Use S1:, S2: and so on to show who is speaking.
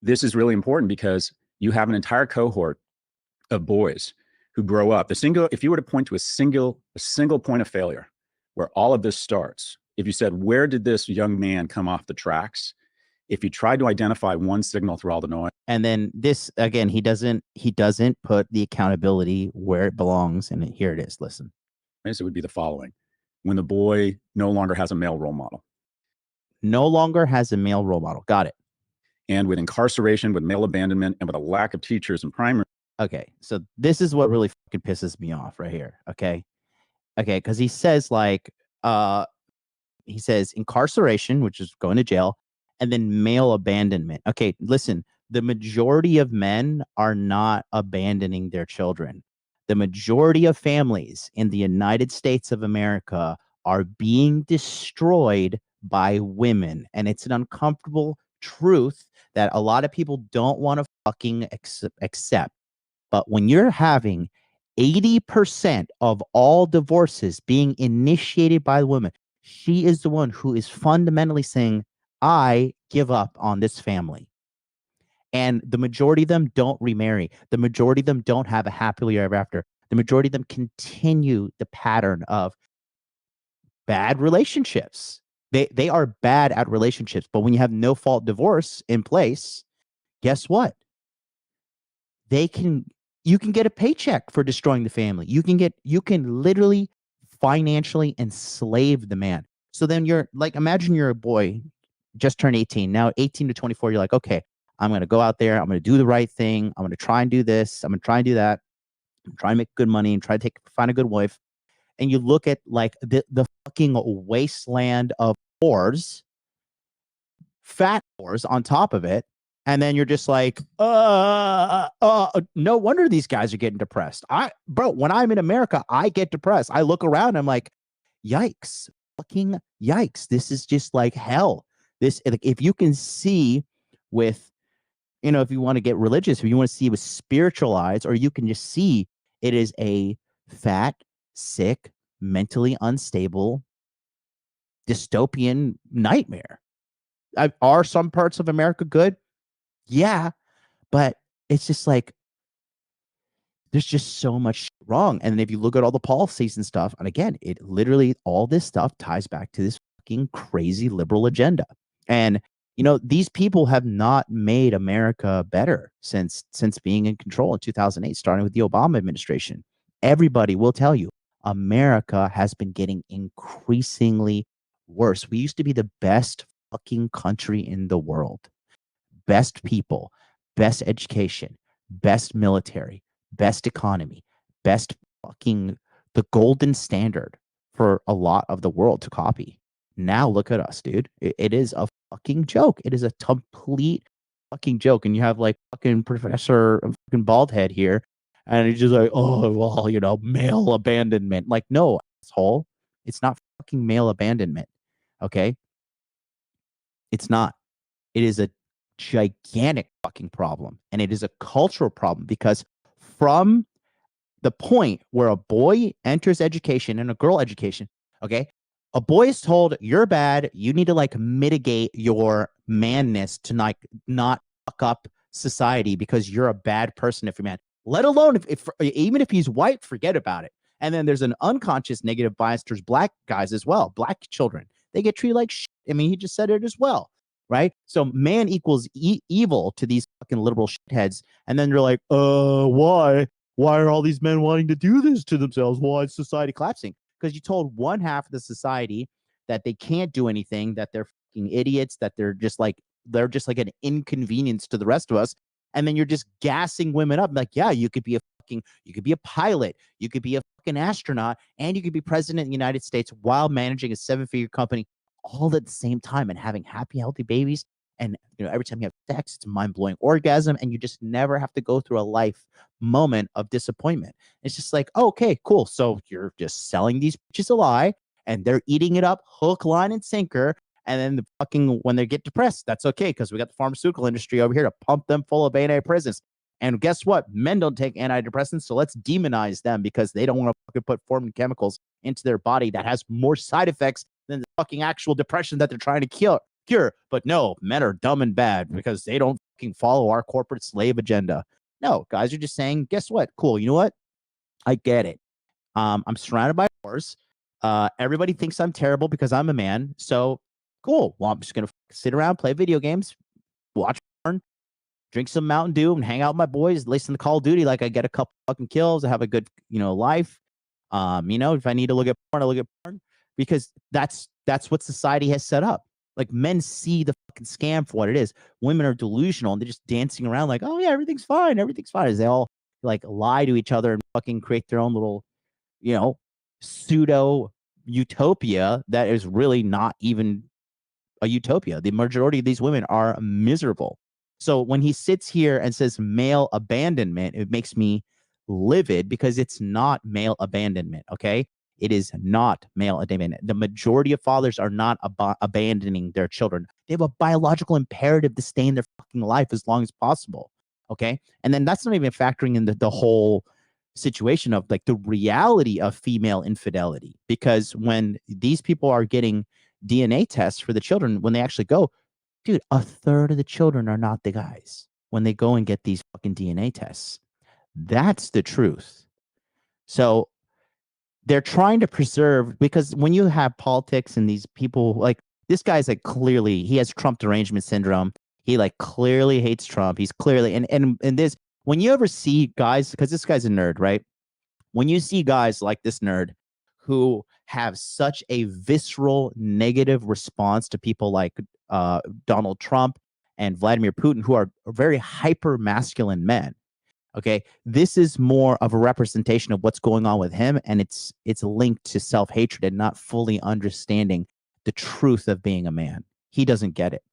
S1: This is really important because you have an entire cohort of boys who grow up. If you were to point to a single point of failure where all of this starts, if you said, where did this young man come off the tracks? If you tried to identify one signal through all the noise.
S2: And then this again, he doesn't put the accountability where it belongs. And here it is. Listen.
S1: It would be the following: when the boy no longer has a male role model.
S2: No longer has a male role model. Got it.
S1: And with incarceration, with male abandonment, and with a lack of teachers in primary.
S2: Okay. So this is what really fucking pisses me off right here. Okay. Okay. Because he says he says incarceration, which is going to jail, and then male abandonment. Okay. Listen, the majority of men are not abandoning their children. The majority of families in the United States of America are being destroyed by women. And it's an uncomfortable truth that a lot of people don't want to fucking accept. But when you're having 80% of all divorces being initiated by the woman, she is the one who is fundamentally saying, I give up on this family. And the majority of them don't remarry. The majority of them don't have a happily ever after. The majority of them continue the pattern of bad relationships. They are bad at relationships. But when you have no fault divorce in place, guess what? You can get a paycheck for destroying the family. You can literally financially enslave the man. So then you're like, imagine you're a boy, just turned 18. Now 18 to 24, you're like, okay, I'm going to go out there. I'm going to do the right thing. I'm going to try and do this. I'm going to try and do that. I'm trying to make good money and try to find a good wife. And you look at like the fucking wasteland of whores, fat whores on top of it. And then you're just like, no wonder these guys are getting depressed. Bro, when I'm in America, I get depressed. I look around, I'm like, yikes, fucking yikes. This is just like hell. If you can see with, if you want to get religious, if you want to see with spiritual eyes, or you can just see it is a fat, sick, mentally unstable, dystopian nightmare. Are some parts of America good? Yeah, but it's just like there's just so much wrong. And if you look at all the policies and stuff, and again, it literally all this stuff ties back to this fucking crazy liberal agenda. And these people have not made America better since being in control in 2008, starting with the Obama administration. Everybody will tell you America has been getting increasingly worse. We used to be the best fucking country in the world. Best people, best education, best military, best economy, best fucking the golden standard for a lot of the world to copy. Now look at us, dude. It is a fucking joke. It is a complete fucking joke. And you have like fucking Professor fucking Baldhead here, and he's just like, oh, well, male abandonment. Like, no, asshole. It's not fucking male abandonment. Okay? It's not. It is a gigantic fucking problem. And it is a cultural problem because from the point where a boy enters education and a girl education, okay, a boy is told you're bad. You need to like mitigate your manness to not fuck up society because you're a bad person if you're man. Let alone if even if he's white, forget about it. And then there's an unconscious negative bias towards black guys as well. Black children, they get treated like shit. I mean, he just said it as well. Right? So man equals evil to these fucking liberal shitheads. And then you're like, why? Why are all these men wanting to do this to themselves? Why is society collapsing? Because you told one half of the society that they can't do anything, that they're fucking idiots, that they're just like an inconvenience to the rest of us. And then you're just gassing women up. Like, yeah, you could be a pilot, you could be a fucking astronaut, and you could be president of the United States while managing a 7-figure company all at the same time and having happy, healthy babies. And every time you have sex, it's a mind-blowing orgasm, and you just never have to go through a life moment of disappointment. It's just like, oh, okay, cool. So you're just selling these bitches a lie, and they're eating it up hook, line, and sinker. And then when they get depressed, that's okay because we got the pharmaceutical industry over here to pump them full of antidepressants. And guess what? Men don't take antidepressants, so let's demonize them because they don't want to fucking put foreign chemicals into their body that has more side effects than the fucking actual depression that they're trying to cure. secure. But no, men are dumb and bad because they don't fucking follow our corporate slave agenda. No, guys are just saying, guess what? Cool. You know what? I get it. I'm surrounded by wars. Everybody thinks I'm terrible because I'm a man. So cool. Well, I'm just gonna sit around, play video games, watch porn, drink some Mountain Dew, and hang out with my boys. Listen to Call of Duty. Like I get a couple fucking kills. I have a good, life. If I need to look at porn, I look at porn because that's what society has set up. Like men see the fucking scam for what it is. Women are delusional and they're just dancing around like, oh yeah, everything's fine, as they all like lie to each other and fucking create their own little, pseudo utopia that is really not even a utopia. The majority of these women are miserable. So when he sits here and says male abandonment, it makes me livid because it's not male abandonment. Okay. It is not male abandonment. The majority of fathers are not abandoning their children. They have a biological imperative to stay in their fucking life as long as possible. Okay. And then that's not even factoring in the whole situation of like the reality of female infidelity. Because when these people are getting DNA tests for the children, when they actually go, dude, a third of the children are not the guys when they go and get these fucking DNA tests. That's the truth. So they're trying to preserve, because when you have politics and these people, like this guy's like clearly, he has Trump derangement syndrome. He like clearly hates Trump. He's clearly, and this, when you ever see guys, because this guy's a nerd, right? When you see guys like this nerd who have such a visceral negative response to people like Donald Trump and Vladimir Putin, who are very hyper masculine men. Okay, this is more of a representation of what's going on with him, and it's linked to self-hatred and not fully understanding the truth of being a man. He doesn't get it.